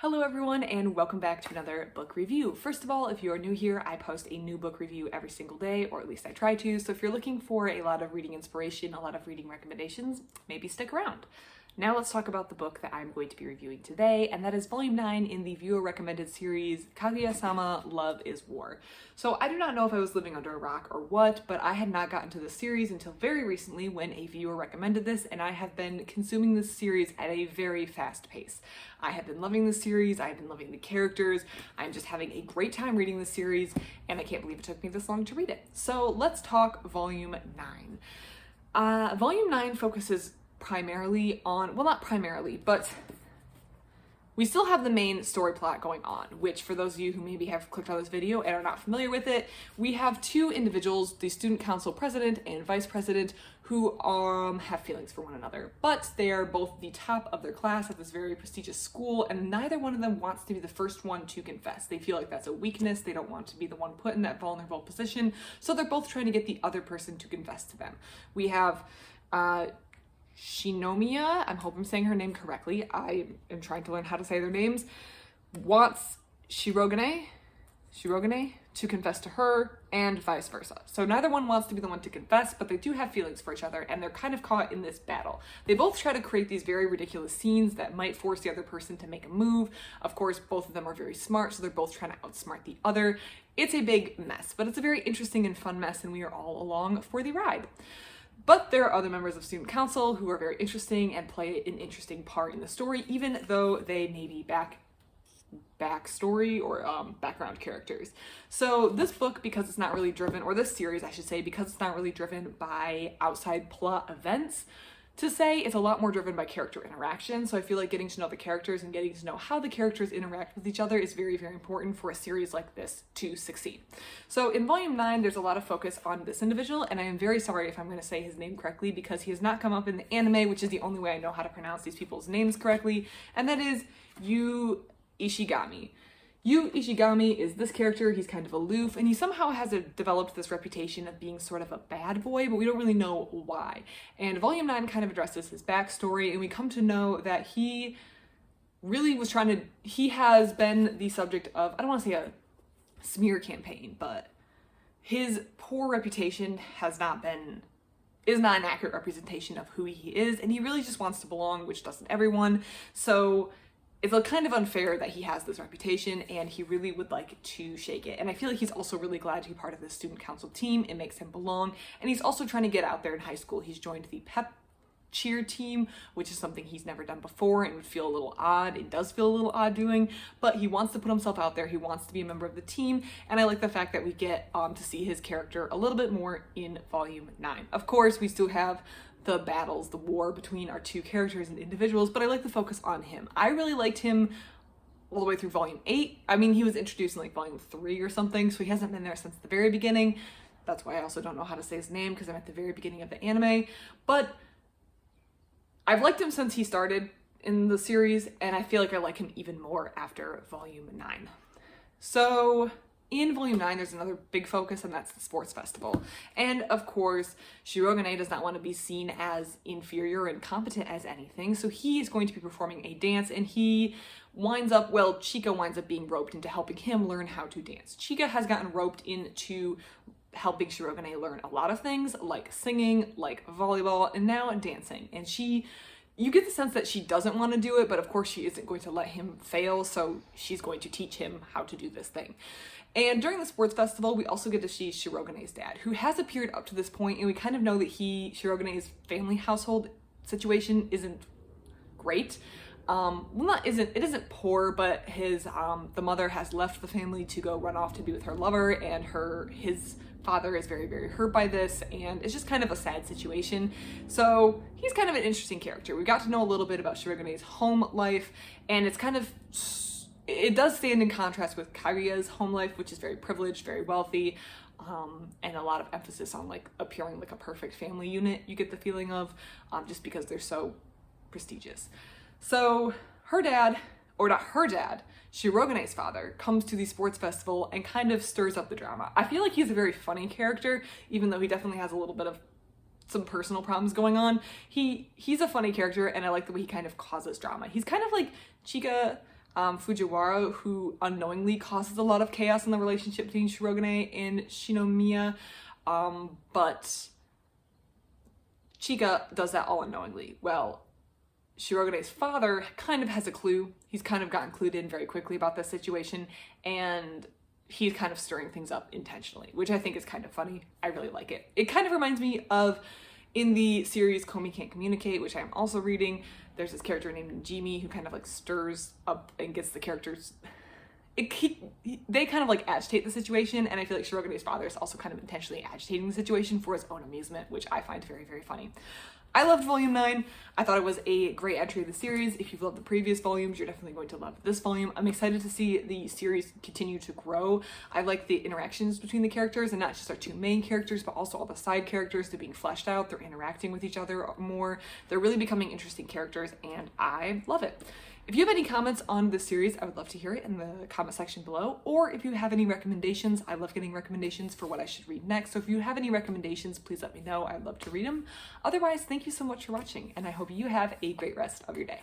Hello everyone and welcome back to another book review. First of all, if you are new here, I post a new book review every single day, or at least I try to, so if you're looking for a lot of reading inspiration, a lot of reading recommendations, maybe stick around. Now let's talk about the book that I'm going to be reviewing today, and that is Volume 9 in the viewer recommended series, Kaguya-sama, Love is War. So I do not know if I was living under a rock or what, but I had not gotten to this series until very recently when a viewer recommended this, and I have been consuming this series at a very fast pace. I have been loving this series, I have been loving the characters, I'm just having a great time reading this series, and I can't believe it took me this long to read it. So let's talk Volume 9. Volume 9 focuses primarily on, well, not primarily, but we still have the main story plot going on, which for those of you who maybe have clicked on this video and are not familiar with it, we have two individuals, the student council president and vice president, who have feelings for one another, but they are both the top of their class at this very prestigious school, and neither one of them wants to be the first one to confess. They feel like that's a weakness. They don't want to be the one put in that vulnerable position, so they're both trying to get the other person to confess to them. We have Shinomiya, I hope I'm saying her name correctly, I am trying to learn how to say their names, wants Shirogane to confess to her, and vice versa. So neither one wants to be the one to confess, but they do have feelings for each other, and they're kind of caught in this battle. They both try to create these very ridiculous scenes that might force the other person to make a move. Of course, both of them are very smart, so they're both trying to outsmart the other. It's a big mess, but it's a very interesting and fun mess, and we are all along for the ride. But there are other members of student council who are very interesting and play an interesting part in the story, even though they may be backstory or background characters. So this book, because it's not really driven, or this series I should say, because it's not really driven by outside plot events, to say it's a lot more driven by character interaction. So I feel like getting to know the characters and getting to know how the characters interact with each other is very, very important for a series like this to succeed. So in Volume 9, there's a lot of focus on this individual, and I am very sorry if I'm going to say his name correctly because he has not come up in the anime, which is the only way I know how to pronounce these people's names correctly, and that is Ishigami. Ishigami is this character. He's kind of aloof, and he somehow has developed this reputation of being sort of a bad boy, but we don't really know why. And Volume 9 kind of addresses his backstory, and we come to know that he really was he has been the subject of, I don't want to say a smear campaign, but his poor reputation is not an accurate representation of who he is, and he really just wants to belong, which doesn't everyone. So it's kind of unfair that he has this reputation, and he really would like to shake it. And I feel like he's also really glad to be part of the student council team. It makes him belong, and he's also trying to get out there in high school. He's joined the pep cheer team, which is something he's never done before and would feel a little odd. It does feel a little odd doing, but he wants to put himself out there. He wants to be a member of the team, and I like the fact that we get to see his character a little bit more in Volume 9. Of course, we still have the battles, the war between our two characters and individuals, but I like the focus on him. I really liked him all the way through Volume 8. I mean, he was introduced in like Volume 3 or something, so he hasn't been there since the very beginning. That's why I also don't know how to say his name, because I'm at the very beginning of the anime. But I've liked him since he started in the series, and I feel like I like him even more after Volume 9. So in Volume 9, there's another big focus, and that's the sports festival. And of course, Shirogane does not want to be seen as inferior or incompetent as anything, so he is going to be performing a dance, and Chika winds up being roped into helping him learn how to dance. Chika has gotten roped into helping Shirogane learn a lot of things, like singing, like volleyball, and now dancing. And you get the sense that she doesn't want to do it, but of course she isn't going to let him fail, so she's going to teach him how to do this thing. And during the sports festival, we also get to see Shirogane's dad, who has appeared up to this point, and we kind of know that Shirogane's family household situation isn't great. It isn't poor, but the mother has left the family to go run off to be with her lover, and his father is very, very hurt by this, and it's just kind of a sad situation. So he's kind of an interesting character. We got to know a little bit about Shirogane's home life, and it does stand in contrast with Kaguya's home life, which is very privileged, very wealthy, and a lot of emphasis on like appearing like a perfect family unit, you get the feeling of, just because they're so prestigious. So Shirogane's father comes to the sports festival and kind of stirs up the drama. I feel like he's a very funny character, even though he definitely has a little bit of some personal problems going on. He's a funny character, and I like the way he kind of causes drama. He's kind of like Chika, Fujiwara, who unknowingly causes a lot of chaos in the relationship between Shirogane and Shinomiya, but Chika does that all unknowingly. Well, Shirogane's father kind of has a clue. He's kind of gotten clued in very quickly about this situation, and he's kind of stirring things up intentionally, which I think is kind of funny. I really like it. It kind of reminds me of, in the series Komi Can't Communicate, which I'm also reading, there's this character named Jimmy who kind of like stirs up and gets the characters... they kind of like agitate the situation, and I feel like Shirogane's father is also kind of intentionally agitating the situation for his own amusement, which I find very, very funny. I loved Volume 9. I thought it was a great entry of the series. If you've loved the previous volumes, you're definitely going to love this volume. I'm excited to see the series continue to grow. I like the interactions between the characters, and not just our two main characters, but also all the side characters. They're being fleshed out. They're interacting with each other more. They're really becoming interesting characters, and I love it. If you have any comments on this series, I would love to hear it in the comment section below. Or if you have any recommendations, I love getting recommendations for what I should read next. So if you have any recommendations, please let me know. I'd love to read them. Otherwise, thank you so much for watching, and I hope you have a great rest of your day.